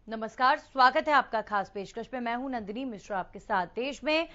नमस्कार, स्वागत है आपका खास पेशकश में। मैं हूं नंदिनी मिश्रा आपके साथ। देश में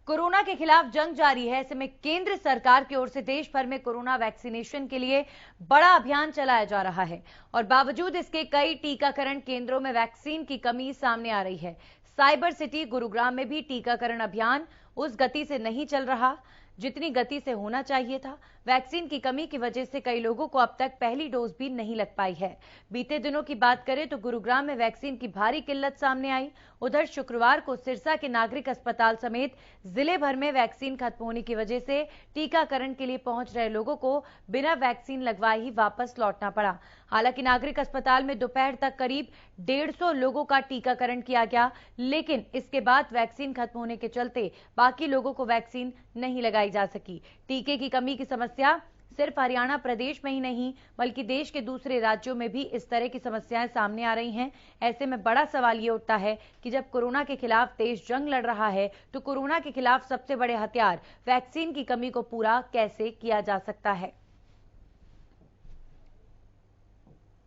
कोरोना के खिलाफ जंग जारी है। ऐसे में केंद्र सरकार की ओर से देश भर में कोरोना वैक्सीनेशन के लिए बड़ा अभियान चलाया जा रहा है और बावजूद इसके कई टीकाकरण केंद्रों में वैक्सीन की कमी सामने आ रही है। साइबर सिटी गुरुग्राम में भी टीकाकरण अभियान उस गति से नहीं चल रहा जितनी गति से होना चाहिए था। वैक्सीन की कमी की वजह से कई लोगों को अब तक पहली डोज भी नहीं लग पाई है। बीते दिनों की बात करें तो गुरुग्राम में वैक्सीन की भारी किल्लत सामने आई। उधर शुक्रवार को सिरसा के नागरिक अस्पताल समेत जिले भर में वैक्सीन खत्म होने की वजह से टीकाकरण के लिए पहुंच रहे लोगों को बिना वैक्सीन लगवाए ही वापस लौटना पड़ा। हालांकि नागरिक अस्पताल में दोपहर तक करीब 150 लोगों का टीकाकरण किया गया, लेकिन इसके बाद वैक्सीन खत्म होने के चलते बाकी लोगों को वैक्सीन नहीं लगाई जा सकी। टीके की कमी की समस्या सिर्फ हरियाणा प्रदेश में ही नहीं बल्कि देश के दूसरे राज्यों में भी इस तरह की समस्याएं सामने आ रही हैं। ऐसे में बड़ा सवाल ये उठता है कि जब कोरोना के खिलाफ देश जंग लड़ रहा है तो कोरोना के खिलाफ सबसे बड़े हथियार वैक्सीन की कमी को पूरा कैसे किया जा सकता है।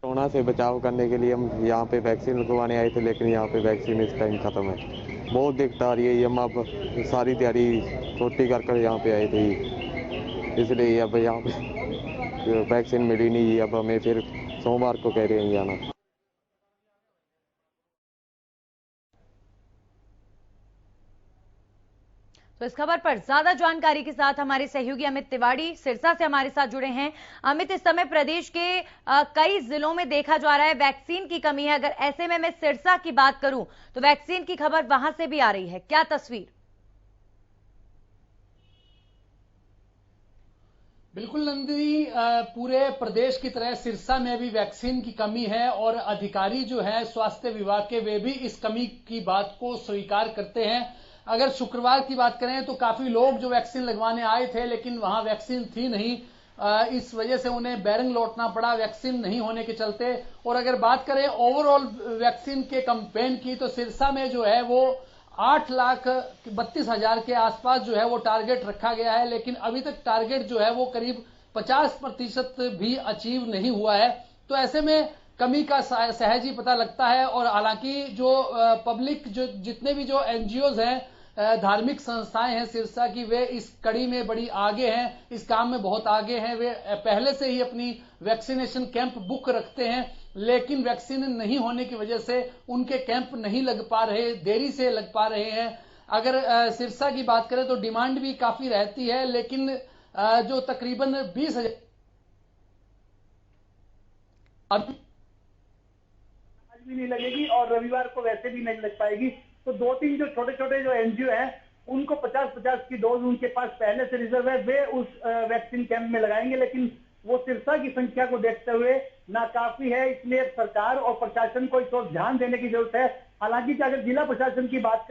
कोरोना से बचाव करने के लिए हम यहाँ पे वैक्सीन लगवाने आए थे, लेकिन यहाँ पे वैक्सीन इस टाइम खत्म है। बहुत दिक्कत आ रही है। हम अब सारी तैयारी छोटी कर यहाँ पे आए थे, इसलिए अब यहाँ पे वैक्सीन मिली नहीं। अब हमें फिर सोमवार को कह रहे हैं जाना। तो इस खबर पर ज्यादा जानकारी के साथ हमारे सहयोगी अमित तिवारी सिरसा से हमारे साथ जुड़े हैं। अमित, इस समय प्रदेश के कई जिलों में देखा जा रहा है वैक्सीन की कमी है। अगर ऐसे में मैं सिरसा की बात करूं तो वैक्सीन की खबर वहां से भी आ रही है, क्या तस्वीर? बिल्कुल नंदिनी, पूरे प्रदेश की तरह सिरसा में भी वैक्सीन की कमी है और अधिकारी जो है स्वास्थ्य विभाग के वे भी इस कमी की बात को स्वीकार करते हैं। अगर शुक्रवार की बात करें तो काफी लोग जो वैक्सीन लगवाने आए थे लेकिन वहां वैक्सीन थी नहीं, इस वजह से उन्हें बैरंग लौटना पड़ा वैक्सीन नहीं होने के चलते। और अगर बात करें ओवरऑल वैक्सीन के कैंपेन की तो सिरसा में जो है वो 8,32,000 के आसपास जो है वो टारगेट रखा गया है, लेकिन अभी तक टारगेट जो है वो करीब 50% भी अचीव नहीं हुआ है। तो ऐसे में कमी का सहज ही पता लगता है। और हालांकि जो पब्लिक जो जितने भी जो एनजीओज हैं, धार्मिक संस्थाएं हैं सिरसा की, वे इस कड़ी में बड़ी आगे हैं, इस काम में बहुत आगे हैं। वे पहले से ही अपनी वैक्सीनेशन कैंप बुक रखते हैं, लेकिन वैक्सीन नहीं होने की वजह से उनके कैंप नहीं लग पा रहे, देरी से लग पा रहे हैं। अगर सिरसा की बात करें तो डिमांड भी काफी रहती है, लेकिन जो तकरीबन 20,000 आज भी नहीं लगेगी और रविवार को वैसे भी नहीं लग पाएगी। तो 2-3 जो छोटे छोटे जो एनजीओ हैं उनको 50-50 की डोज उनके पास पहले से रिजर्व है, वे उस वैक्सीन कैंप में लगाएंगे, लेकिन वो सिरसा की संख्या को देखते हुए नाकाफी है। इसलिए सरकार और प्रशासन को इस ओर ध्यान देने की जरूरत है। हालांकि अगर जिला प्रशासन की बात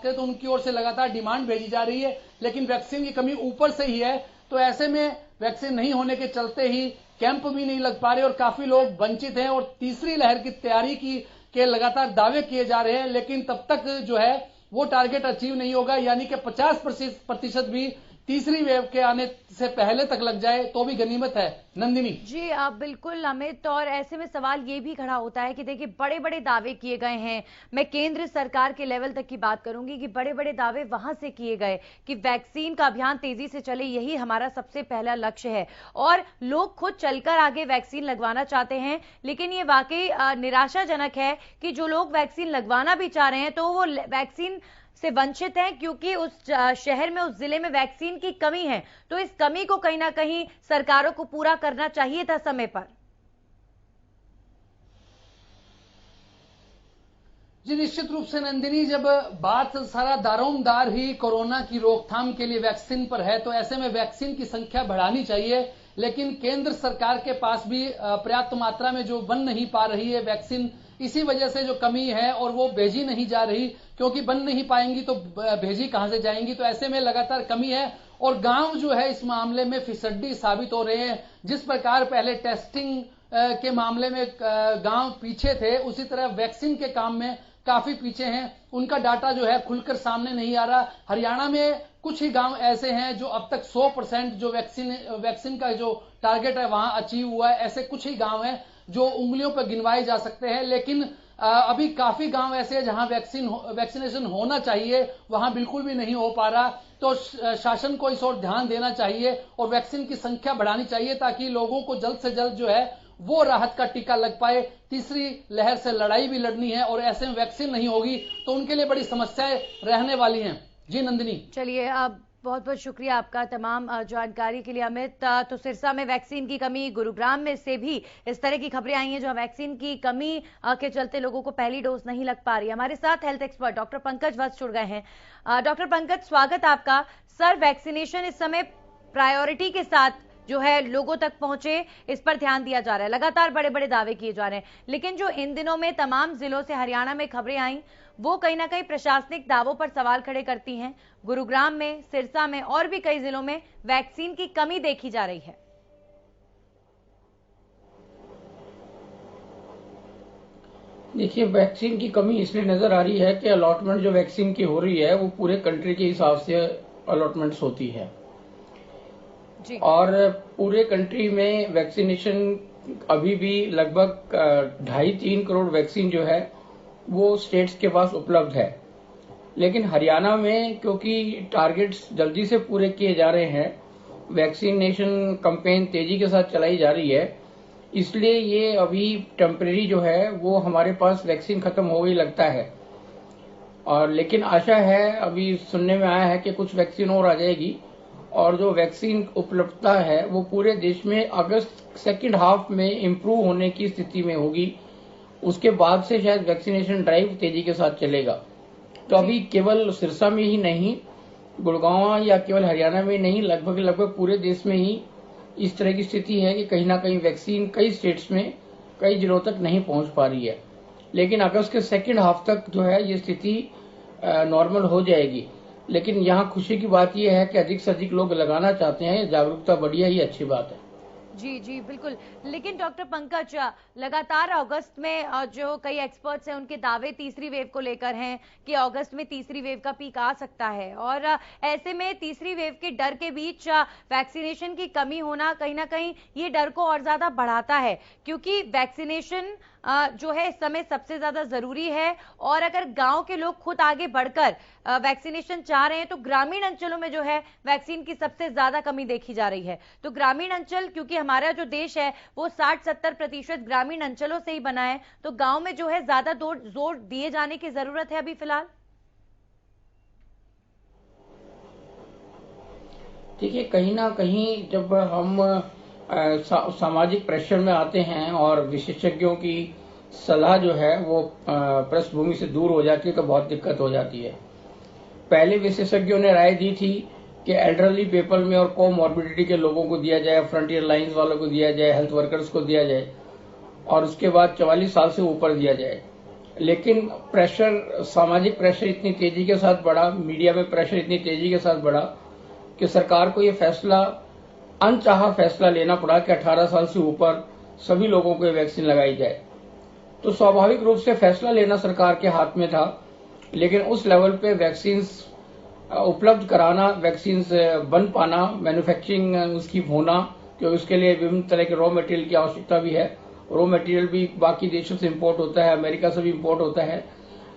करें तो उनकी ओर से लगातार डिमांड भेजी जा रही है, लेकिन वैक्सीन की कमी ऊपर से ही है। तो ऐसे में वैक्सीन नहीं होने के चलते ही कैंप भी नहीं लग पा रहे और काफी लोग वंचित हैं। और तीसरी लहर की तैयारी के लगातार दावे किए जा रहे हैं, लेकिन तब तक जो है वो टारगेट अचीव नहीं होगा। यानी कि 50% भी तीसरी वेव के आने से पहले तक लग जाए तो भी गनीमत है। नंदिनी जी आप बिल्कुल अमित, और ऐसे में सवाल ये भी खड़ा होता है कि देखिए बड़े बड़े दावे किए गए हैं। मैं केंद्र सरकार के लेवल तक की बात करूंगी कि बड़े बड़े दावे वहां से किए गए कि वैक्सीन का अभियान तेजी से चले, यही हमारा सबसे पहला लक्ष्य है और लोग खुद चलकर आगे वैक्सीन लगवाना चाहते हैं। लेकिन ये वाकई निराशाजनक है कि जो लोग वैक्सीन लगवाना भी चाह रहे हैं तो वो वैक्सीन से वंचित हैं क्योंकि उस शहर में, उस जिले में वैक्सीन की कमी है। तो इस कमी को कहीं ना कहीं सरकारों को पूरा करना चाहिए था समय पर। जी निश्चित रूप से नंदिनी, जब बात सारा दारोमदार ही कोरोना की रोकथाम के लिए वैक्सीन पर है तो ऐसे में वैक्सीन की संख्या बढ़ानी चाहिए। लेकिन केंद्र सरकार के पास भी पर्याप्त मात्रा में जो बन नहीं पा रही है वैक्सीन, इसी वजह से जो कमी है और वो भेजी नहीं जा रही, क्योंकि बन नहीं पाएंगी तो भेजी कहां से जाएंगी। तो ऐसे में लगातार कमी है और गांव जो है इस मामले में फिसड्डी साबित हो रहे हैं। जिस प्रकार पहले टेस्टिंग के मामले में गांव पीछे थे, उसी तरह वैक्सीन के काम में काफी पीछे हैं। उनका डाटा जो है खुलकर सामने नहीं आ रहा। हरियाणा में कुछ ही गांव ऐसे हैं जो अब तक 100% जो वैक्सीन का जो टारगेट है वहां अचीव हुआ है। ऐसे कुछ ही गांव हैं जो उंगलियों पर गिनवाए जा सकते हैं, लेकिन अभी काफी गांव ऐसे हैं जहां वैक्सीनेशन होना चाहिए, वहां बिल्कुल भी नहीं हो पा रहा। तो शासन को इस ओर ध्यान देना चाहिए और वैक्सीन की संख्या बढ़ानी चाहिए ताकि लोगों को जल्द से जल्द जो है वो राहत का टीका लग पाए। तीसरी लहर से लड़ाई भी लड़नी है और ऐसे में वैक्सीन नहीं होगी तो उनके लिए बड़ी समस्याएं रहने वाली हैं। जी नंदिनी। चलिए, अब बहुत बहुत शुक्रिया आपका तमाम जानकारी के लिए अमित। तो सिरसा में वैक्सीन की कमी, गुरुग्राम में से भी इस तरह की खबरें आई हैं जहां वैक्सीन की कमी के चलते लोगों को पहली डोज नहीं लग पा रही। हमारे साथ हेल्थ एक्सपर्ट डॉक्टर पंकज वत्स जुड़ गए हैं। डॉक्टर पंकज, स्वागत आपका। सर, वैक्सीनेशन इस समय प्रायोरिटी के साथ जो है लोगों तक पहुंचे, इस पर ध्यान दिया जा रहा है, लगातार बड़े बड़े दावे किए जा रहे हैं, लेकिन जो इन दिनों में तमाम जिलों से हरियाणा में खबरें आई वो कहीं ना कहीं प्रशासनिक दावों पर सवाल खड़े करती हैं। गुरुग्राम में, सिरसा में और भी कई जिलों में वैक्सीन की कमी देखी जा रही है। देखिए, वैक्सीन की कमी इसलिए नजर आ रही है कि अलॉटमेंट जो वैक्सीन की हो रही है वो पूरे कंट्री के हिसाब से अलॉटमेंट्स होती है जी। और पूरे कंट्री में वैक्सीनेशन अभी भी लगभग 2.5-3 करोड़ वैक्सीन जो है वो स्टेट्स के पास उपलब्ध है। लेकिन हरियाणा में क्योंकि टारगेट्स जल्दी से पूरे किए जा रहे हैं, वैक्सीनेशन कैंपेन तेजी के साथ चलाई जा रही है, इसलिए ये अभी टेम्परेरी जो है वो हमारे पास वैक्सीन खत्म हो गई लगता है। और लेकिन आशा है, अभी सुनने में आया है कि कुछ वैक्सीन और आ जाएगी और जो वैक्सीन उपलब्धता है वो पूरे देश में अगस्त सेकेंड हाफ में इम्प्रूव होने की स्थिति में होगी। उसके बाद से शायद वैक्सीनेशन ड्राइव तेजी के साथ चलेगा। तो अभी केवल सिरसा में ही नहीं, गुड़गांव या केवल हरियाणा में नहीं, लगभग पूरे देश में ही इस तरह की स्थिति है कि कहीं ना कहीं वैक्सीन कई स्टेट्स में कई जिलों तक नहीं पहुंच पा रही है। लेकिन अगस्त के सेकेंड हाफ तक जो है ये स्थिति नॉर्मल हो जाएगी। लेकिन यहाँ खुशी की बात यह है कि अधिक से अधिक लोग लगाना चाहते हैं, जागरूकता बढ़ी है, ये अच्छी बात है। जी जी बिल्कुल। लेकिन डॉक्टर पंकज, लगातार अगस्त में जो कई एक्सपर्ट्स हैं उनके दावे तीसरी वेव को लेकर हैं कि अगस्त में तीसरी वेव का पीक आ सकता है, और ऐसे में तीसरी वेव के डर के बीच वैक्सीनेशन की कमी होना कहीं ना कहीं ये डर को और ज्यादा बढ़ाता है, क्योंकि वैक्सीनेशन जो है इस समय सबसे ज्यादा जरूरी है। और अगर गांव के लोग खुद आगे बढ़कर वैक्सीनेशन चाह रहे हैं तो ग्रामीण अंचलों में जो है वैक्सीन की सबसे ज्यादा कमी देखी जा रही है। तो ग्रामीण अंचल, क्योंकि हमारा जो देश है वो 60-70% ग्रामीण अंचलों से ही बना है, तो गांव में जो है ज्यादा जोर दिए जाने की जरूरत है अभी फिलहाल। देखिए, कहीं ना कहीं जब हम सामाजिक प्रेशर में आते हैं और विशेषज्ञों की सलाह जो है वो पृष्ठभूमि से दूर हो जाती है तो बहुत दिक्कत हो जाती है। पहले विशेषज्ञों ने राय दी थी कि एल्डरली पीपल में और कोमॉर्बिडिटी के लोगों को दिया जाए, फ्रंटियर लाइंस वालों को दिया जाए, हेल्थ वर्कर्स को दिया जाए, और उसके बाद 44 साल से ऊपर दिया जाए। लेकिन प्रेशर, सामाजिक प्रेशर इतनी तेजी के साथ बढ़ा, मीडिया में प्रेशर इतनी तेजी के साथ बढ़ा कि सरकार को ये फैसला, अनचाहा फैसला लेना पड़ा कि 18 साल से ऊपर सभी लोगों को वैक्सीन लगाई जाए। तो स्वाभाविक रूप से फैसला लेना सरकार के हाथ में था, लेकिन उस लेवल पे वैक्सीन उपलब्ध कराना, वैक्सीन बन पाना, मैन्युफैक्चरिंग उसकी होना, क्योंकि उसके लिए विभिन्न तरह के रॉ मटेरियल की आवश्यकता भी है। रॉ मटेरियल भी बाकी देशों से इम्पोर्ट होता है, अमेरिका से भी इम्पोर्ट होता है।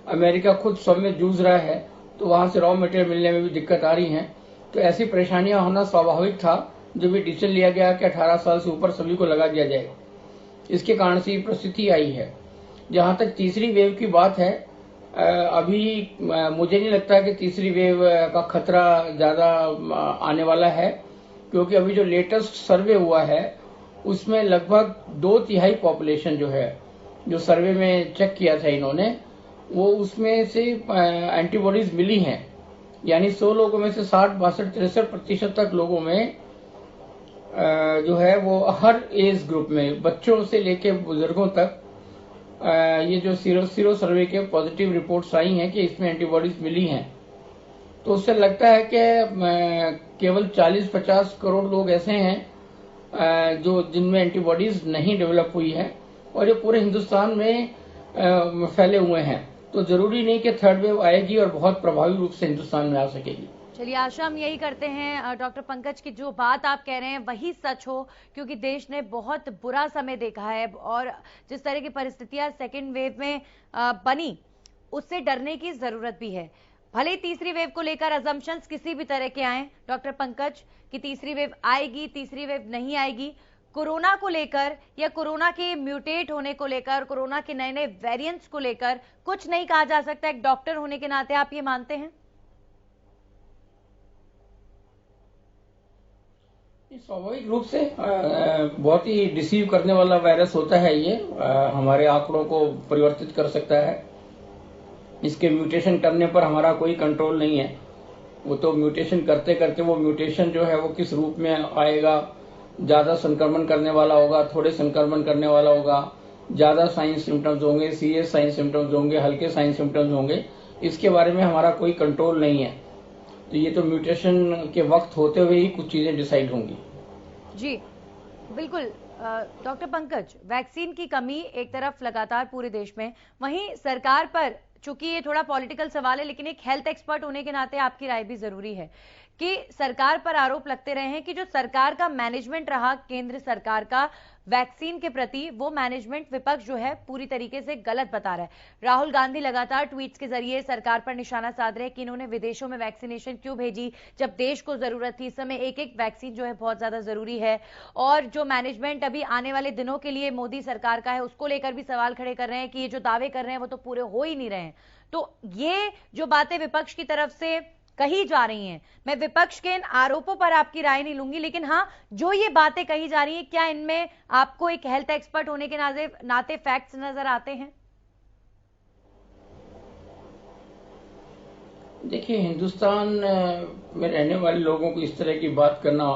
अमेरिका खुद सब में जूझ रहा है तो वहां से रॉ मटेरियल मिलने में भी दिक्कत आ रही है। तो ऐसी परेशानियां होना स्वाभाविक था जब ये डिसीजन लिया गया कि 18 साल से ऊपर सभी को लगा दिया जाए। इसके कारण से ये परिस्थिति आई है। जहां तक तीसरी वेव की बात है, अभी मुझे नहीं लगता कि तीसरी वेव का खतरा ज्यादा आने वाला है, क्योंकि अभी जो लेटेस्ट सर्वे हुआ है उसमें लगभग 2/3 पॉपुलेशन जो है, जो सर्वे में चेक किया था इन्होंने, वो उसमें से एंटीबॉडीज मिली हैं। यानी 100 लोगों में से 60, 62, 63% तक लोगों में जो है वो हर एज ग्रुप में, बच्चों से लेके बुजुर्गों तक, ये जो सीरो सर्वे के पॉजिटिव रिपोर्ट्स आई हैं कि इसमें एंटीबॉडीज मिली हैं। तो उससे लगता है कि केवल 40-50 करोड़ लोग ऐसे हैं जो जिनमें एंटीबॉडीज नहीं डेवलप हुई है, और ये पूरे हिंदुस्तान में फैले हुए हैं। तो जरूरी नहीं कि थर्ड वेव आएगी और बहुत प्रभावी रूप से हिंदुस्तान में आ सकेगी। चलिए, आशा हम यही करते हैं डॉक्टर पंकज की जो बात आप कह रहे हैं वही सच हो, क्योंकि देश ने बहुत बुरा समय देखा है और जिस तरह की परिस्थितियां सेकेंड वेव में बनी, उससे डरने की जरूरत भी है। भले ही तीसरी वेव को लेकर अजम्पशंस किसी भी तरह के आए डॉक्टर पंकज कि तीसरी वेव आएगी, तीसरी वेव नहीं आएगी, कोरोना को लेकर या कोरोना के म्यूटेट होने को लेकर, कोरोना के नए नए वेरिएंट्स को लेकर कुछ नहीं कहा जा सकता। एक डॉक्टर होने के नाते आप ये मानते हैं? स्वाभाविक रूप से बहुत ही डिसीव करने वाला वायरस होता है ये। हमारे आंकड़ों को परिवर्तित कर सकता है। इसके म्यूटेशन करने पर हमारा कोई कंट्रोल नहीं है। वो तो म्यूटेशन करते करते वो म्यूटेशन जो है वो किस रूप में आएगा, ज्यादा संक्रमण करने वाला होगा, थोड़े संक्रमण करने वाला होगा, ज्यादा साइन सिम्टम्स होंगे, सीरियस साइन सिम्टम्स होंगे, हल्के साइन सिम्टम्स होंगे, इसके बारे में हमारा कोई कंट्रोल नहीं है। तो ये तो म्यूटेशन के वक्त होते हुए ही कुछ चीजें डिसाइड होंगी। जी बिल्कुल। डॉक्टर पंकज, वैक्सीन की कमी एक तरफ लगातार पूरे देश में, वहीं सरकार पर, चूंकि ये थोड़ा पॉलिटिकल सवाल है लेकिन एक हेल्थ एक्सपर्ट होने के नाते आपकी राय भी जरूरी है कि सरकार पर आरोप लगते रहे हैं कि जो सरकार का मैनेजमेंट रहा केंद्र सरकार का वैक्सीन के प्रति, वो मैनेजमेंट विपक्ष जो है पूरी तरीके से गलत बता रहा है। राहुल गांधी लगातार ट्वीट्स के जरिए सरकार पर निशाना साध रहे हैं कि इन्होंने विदेशों में वैक्सीनेशन क्यों भेजी जब देश को जरूरत थी। इस समय एक एक वैक्सीन जो है बहुत ज्यादा जरूरी है, और जो मैनेजमेंट अभी आने वाले दिनों के लिए मोदी सरकार का है उसको लेकर भी सवाल खड़े कर रहे हैं कि ये जो दावे कर रहे हैं वो तो पूरे हो ही नहीं रहे हैं। तो ये जो बातें विपक्ष की तरफ से कही जा रही हैं, मैं विपक्ष के इन आरोपों पर आपकी राय नहीं लूंगी, लेकिन हाँ, जो ये बातें कही जा रही हैं, क्या इनमें आपको एक हेल्थ एक्सपर्ट होने के नाते फैक्ट्स नजर आते हैं? देखिए, हिंदुस्तान में रहने वाले लोगों को इस तरह की बात करना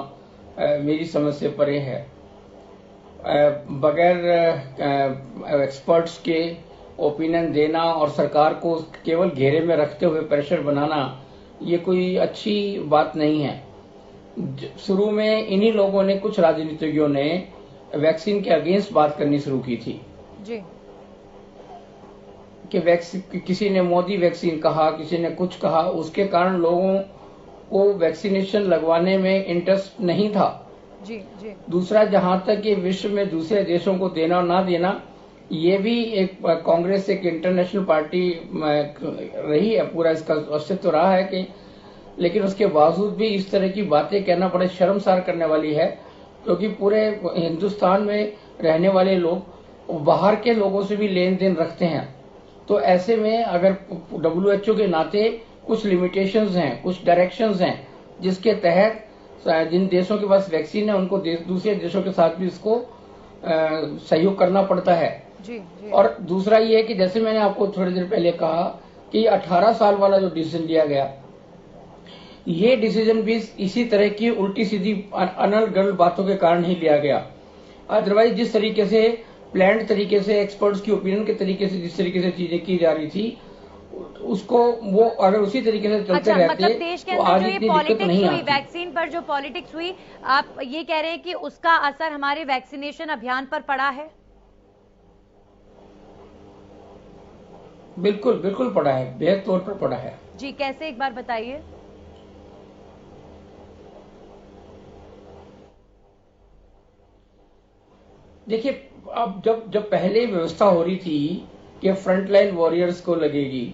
मेरी समझ से परे है। बगैर एक्सपर्ट्स के ओपिनियन देना और सरकार को केवल घेरे में रखते हुए प्रेशर बनाना, ये कोई अच्छी बात नहीं है। शुरू में इन्हीं लोगों ने, कुछ राजनीतिज्ञों ने वैक्सीन के अगेंस्ट बात करनी शुरू की थी जी, कि किसी ने मोदी वैक्सीन कहा, किसी ने कुछ कहा, उसके कारण लोगों को वैक्सीनेशन लगवाने में इंटरेस्ट नहीं था। जी जी। दूसरा, जहां तक ये विश्व में दूसरे देशों को देना ना देना, ये भी एक कांग्रेस एक इंटरनेशनल पार्टी रही है, पूरा इसका अस्तित्व रहा है कि, लेकिन उसके बावजूद भी इस तरह की बातें कहना बड़े शर्मसार करने वाली है, क्योंकि पूरे हिंदुस्तान में रहने वाले लोग बाहर के लोगों से भी लेन देन रखते हैं। तो ऐसे में अगर WHO के नाते कुछ लिमिटेशंस हैं, कुछ डायरेक्शंस हैं, जिसके तहत जिन देशों के पास वैक्सीन है उनको दूसरे देशों के साथ भी इसको सहयोग करना पड़ता है। जी, जी। और दूसरा ये है कि जैसे मैंने आपको थोड़ी देर पहले कहा कि 18 साल वाला जो डिसीजन लिया गया, ये डिसीजन भी इसी तरह की उल्टी सीधी अनल बातों के कारण ही लिया गया। अदरवाइज जिस तरीके से प्लान्ड तरीके से, एक्सपर्ट्स की ओपिनियन के तरीके से जिस तरीके से चीजें की जा रही थी, उसको वो अगर उसी तरीके से चलते रहते, मतलब देश के तो अंदर आज जो ये इतनी दिक्कत नहीं पॉलिटिक्स हुई, आती। वैक्सीन पर जो पॉलिटिक्स हुई, आप ये कह रहे हैं कि उसका असर हमारे वैक्सीनेशन अभियान पर पड़ा है? बिल्कुल बिल्कुल पड़ा है, बेहद तौर पर पड़ा है। जी, कैसे, एक बार बताइए। देखिए, अब जब पहले व्यवस्था हो रही थी कि फ्रंटलाइन वॉरियर्स को लगेगी,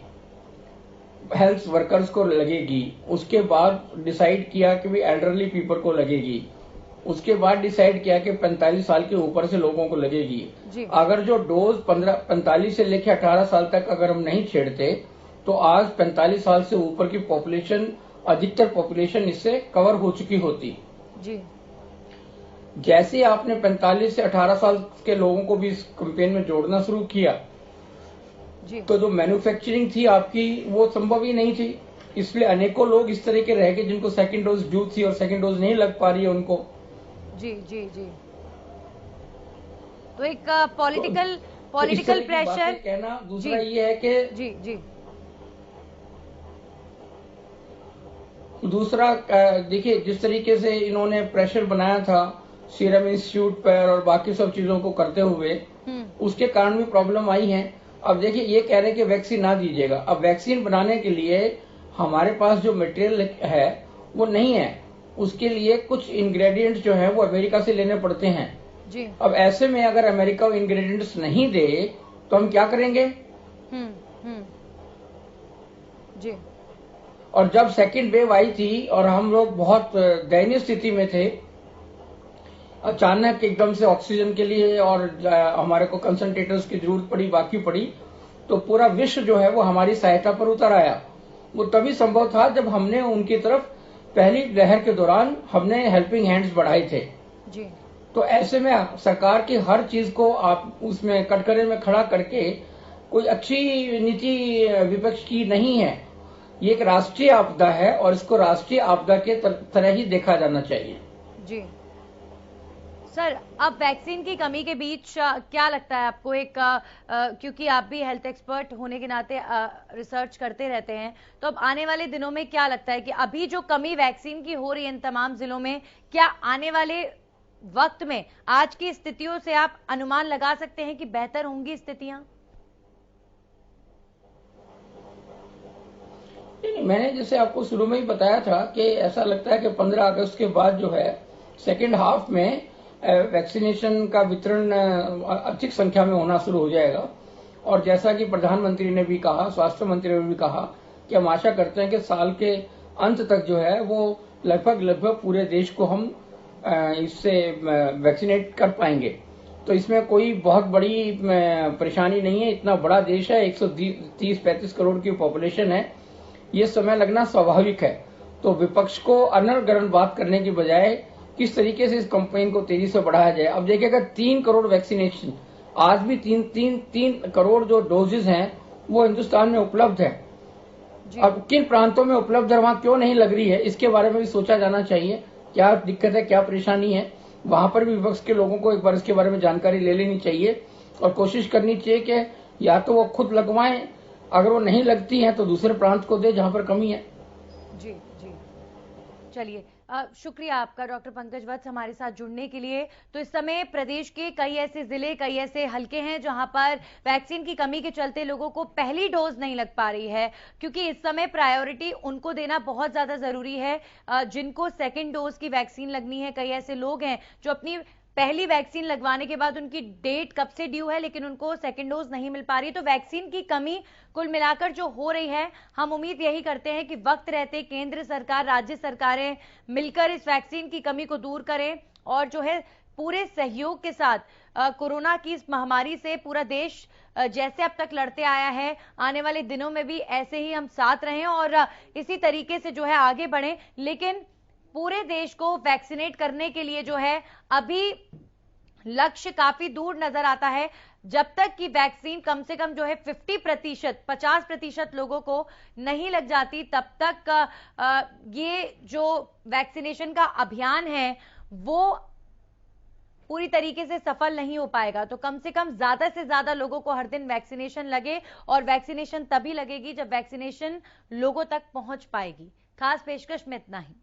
हेल्थ वर्कर्स को लगेगी, उसके बाद डिसाइड किया कि भी एल्डरली पीपल को लगेगी, उसके बाद डिसाइड किया कि 45 साल के ऊपर से लोगों को लगेगी। अगर जो डोज 45 से लेकर 18 साल तक अगर हम नहीं छेड़ते, तो आज 45 साल से ऊपर की पॉपुलेशन, अधिकतर पॉपुलेशन इससे कवर हो चुकी होती। जी। जैसे आपने 45 से 18 साल के लोगों को भी इस कैंपेन में जोड़ना शुरू किया, तो जो मैन्युफैक्चरिंग थी आपकी, वो संभव ही नहीं थी। इसलिए अनेकों लोग इस तरह के रह गए जिनको सेकंड डोज ड्यू थी और सेकंड डोज नहीं लग पा रही है उनको। जी जी जी। तो एक पॉलिटिकल प्रेशर कहना। दूसरा ये है कि जी जी, दूसरा देखिए, जिस तरीके से इन्होंने प्रेशर बनाया था सीरम इंस्टीट्यूट पर और बाकी सब चीजों को करते हुए, उसके कारण भी प्रॉब्लम आई है। अब देखिए, ये कह रहे हैं कि वैक्सीन ना दीजिएगा। अब वैक्सीन बनाने के लिए हमारे पास जो मटेरियल है वो नहीं है, उसके लिए कुछ इंग्रेडिएंट्स जो है वो अमेरिका से लेने पड़ते हैं जी। अब ऐसे में अगर अमेरिका वो इंग्रेडिएंट्स नहीं दे तो हम क्या करेंगे? जी। और जब सेकंड वेव आई थी और हम लोग बहुत दयनीय स्थिति में थे, अचानक एकदम से ऑक्सीजन के लिए और हमारे को कंसंट्रेटर्स की जरूरत पड़ी, बाकी पड़ी, तो पूरा विश्व जो है वो हमारी सहायता पर उतर आया। वो तभी संभव था जब हमने उनकी तरफ पहली लहर के दौरान हमने हेल्पिंग हैंड्स बढ़ाए थे जी। तो ऐसे में सरकार की हर चीज को आप उसमें कटघरे में खड़ा करके कोई अच्छी नीति विपक्ष की नहीं है। ये एक राष्ट्रीय आपदा है और इसको राष्ट्रीय आपदा के तरह ही देखा जाना चाहिए। जी सर, अब वैक्सीन की कमी के बीच क्या लगता है आपको, एक क्योंकि आप भी हेल्थ एक्सपर्ट होने के नाते रिसर्च करते रहते हैं, तो अब आने वाले दिनों में क्या लगता है कि अभी जो कमी वैक्सीन की हो रही है इन तमाम जिलों में, क्या आने वाले वक्त में आज की स्थितियों से आप अनुमान लगा सकते हैं कि बेहतर होंगी स्थितियां? मैंने जैसे आपको शुरू में ही बताया था कि ऐसा लगता है कि 15 अगस्त के बाद जो है सेकेंड हाफ में वैक्सीनेशन का वितरण अधिक संख्या में होना शुरू हो जाएगा। और जैसा कि प्रधानमंत्री ने भी कहा, स्वास्थ्य मंत्री ने भी कहा कि हम आशा करते हैं कि साल के अंत तक जो है वो लगभग पूरे देश को हम इससे वैक्सीनेट कर पाएंगे। तो इसमें कोई बहुत बड़ी परेशानी नहीं है। इतना बड़ा देश है, 130-135 करोड़ की पॉपुलेशन है, ये समय लगना स्वाभाविक है। तो विपक्ष को अनर्गल बात करने की बजाय किस तरीके से इस कैंपेन को तेजी से बढ़ाया जाए। अब देखिए, अगर 3 करोड़ वैक्सीनेशन, आज भी 3 करोड़ जो डोजेज हैं वो हिंदुस्तान में उपलब्ध है, अब किन प्रांतों में उपलब्ध है, वहां क्यों नहीं लग रही है, इसके बारे में भी सोचा जाना चाहिए। क्या दिक्कत है, क्या परेशानी है, वहां पर भी विपक्ष के लोगों को एक बार इसके बारे में जानकारी ले लेनी चाहिए और कोशिश करनी चाहिए कि या तो वो खुद लगवाएं, अगर वो नहीं लगती है तो दूसरे प्रांत को दे जहां पर कमी है। जी जी, चलिए शुक्रिया आपका डॉक्टर पंकज वत्स हमारे साथ जुड़ने के लिए। तो इस समय प्रदेश के कई ऐसे जिले, कई ऐसे हलके हैं जहां पर वैक्सीन की कमी के चलते लोगों को पहली डोज नहीं लग पा रही है, क्योंकि इस समय प्रायोरिटी उनको देना बहुत ज्यादा जरूरी है जिनको सेकेंड डोज की वैक्सीन लगनी है। कई ऐसे लोग हैं जो अपनी पहली वैक्सीन लगवाने के बाद उनकी डेट कब से ड्यू है लेकिन उनको सेकेंड डोज नहीं मिल पा रही। तो वैक्सीन की कमी कुल मिलाकर जो हो रही है, हम उम्मीद यही करते हैं कि वक्त रहते केंद्र सरकार, राज्य सरकारें मिलकर इस वैक्सीन की कमी को दूर करें और जो है पूरे सहयोग के साथ कोरोना की इस महामारी से पूरा देश जैसे अब तक लड़ते आया है, आने वाले दिनों में भी ऐसे ही हम साथ रहें और इसी तरीके से जो है आगे बढ़ें। लेकिन पूरे देश को वैक्सीनेट करने के लिए जो है अभी लक्ष्य काफी दूर नजर आता है। जब तक कि वैक्सीन कम से कम जो है 50% लोगों को नहीं लग जाती, तब तक ये जो वैक्सीनेशन का अभियान है वो पूरी तरीके से सफल नहीं हो पाएगा। तो कम से कम ज्यादा से ज्यादा लोगों को हर दिन वैक्सीनेशन लगे, और वैक्सीनेशन तभी लगेगी जब वैक्सीनेशन लोगों तक पहुंच पाएगी। खास पेशकश में इतना ही।